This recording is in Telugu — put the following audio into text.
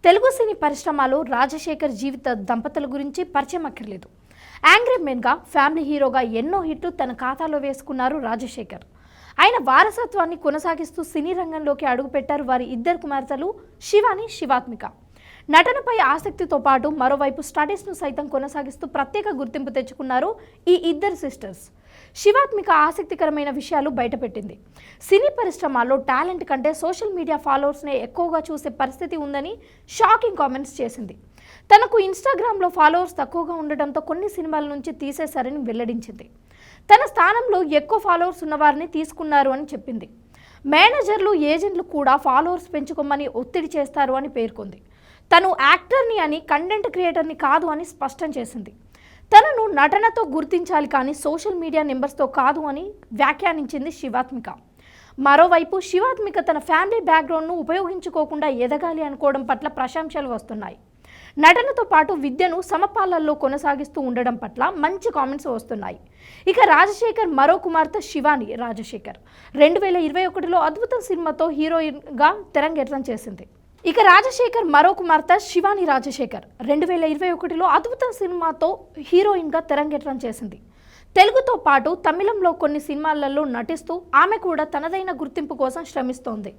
తెలుగు సినీ పరిశ్రమలో రాజశేఖర్ జీవిత దంపతుల గురించి పరిచయం అక్కర్లేదు. యాంగ్రీ మెన్గా, ఫ్యామిలీ హీరోగా ఎన్నో హిట్లు తన ఖాతాలో వేసుకున్నారు రాజశేఖర్. ఆయన వారసత్వాన్ని కొనసాగిస్తూ సినీ రంగంలోకి అడుగుపెట్టారు వారి ఇద్దరు కుమార్తెలు శివాని, శివాత్మిక. నటనపై ఆసక్తితో పాటు మరోవైపు స్టడీస్ను సైతం కొనసాగిస్తూ ప్రత్యేక గుర్తింపు తెచ్చుకున్నారు ఈ ఇద్దరు సిస్టర్స్. శివాత్మిక ఆసక్తికరమైన విషయాలు బయటపెట్టింది. సినీ పరిశ్రమలో టాలెంట్ కంటే సోషల్ మీడియా ఫాలోవర్స్నే ఎక్కువగా చూసే పరిస్థితి ఉందని షాకింగ్ కామెంట్స్ చేసింది. తనకు ఇన్స్టాగ్రామ్లో ఫాలోవర్స్ తక్కువగా ఉండడంతో కొన్ని సినిమాల నుంచి తీసేశారని వెల్లడించింది. తన స్థానంలో ఎక్కువ ఫాలోవర్స్ ఉన్నవారిని తీసుకున్నారు అని చెప్పింది. మేనేజర్లు, ఏజెంట్లు కూడా ఫాలోవర్స్ పెంచుకోమని ఒత్తిడి చేస్తారు అని పేర్కొంది. తను యాక్టర్ని అని, కంటెంట్ క్రియేటర్ని కాదు అని స్పష్టం చేసింది. తనను నటనతో గుర్తించాలి కానీ సోషల్ మీడియా నెంబర్స్తో కాదు అని వ్యాఖ్యానించింది శివాత్మిక. మరోవైపు శివాత్మిక తన ఫ్యామిలీ బ్యాక్గ్రౌండ్ను ఉపయోగించుకోకుండా ఎదగాలి అనుకోవడం పట్ల ప్రశంసలు వస్తున్నాయి. నటనతో పాటు విద్యను సమపాలల్లో కొనసాగిస్తూ ఉండడం పట్ల మంచి కామెంట్స్ వస్తున్నాయి. ఇక రాజశేఖర్ మరో కుమార్తె శివాని రాజశేఖర్ 2021లో అద్భుతం సినిమాతో హీరోయిన్గా తెరంగేట్రం చేసింది. ఇక రాజశేఖర్ మరో కుమార్తె శివాని రాజశేఖర్ 2021లో అద్భుతం సినిమాతో హీరోయిన్గా తెరంగేట్రం చేసింది. తెలుగుతో పాటు తమిళంలో కొన్ని సినిమాలలో నటిస్తూ ఆమె కూడా తనదైన గుర్తింపు కోసం శ్రమిస్తోంది.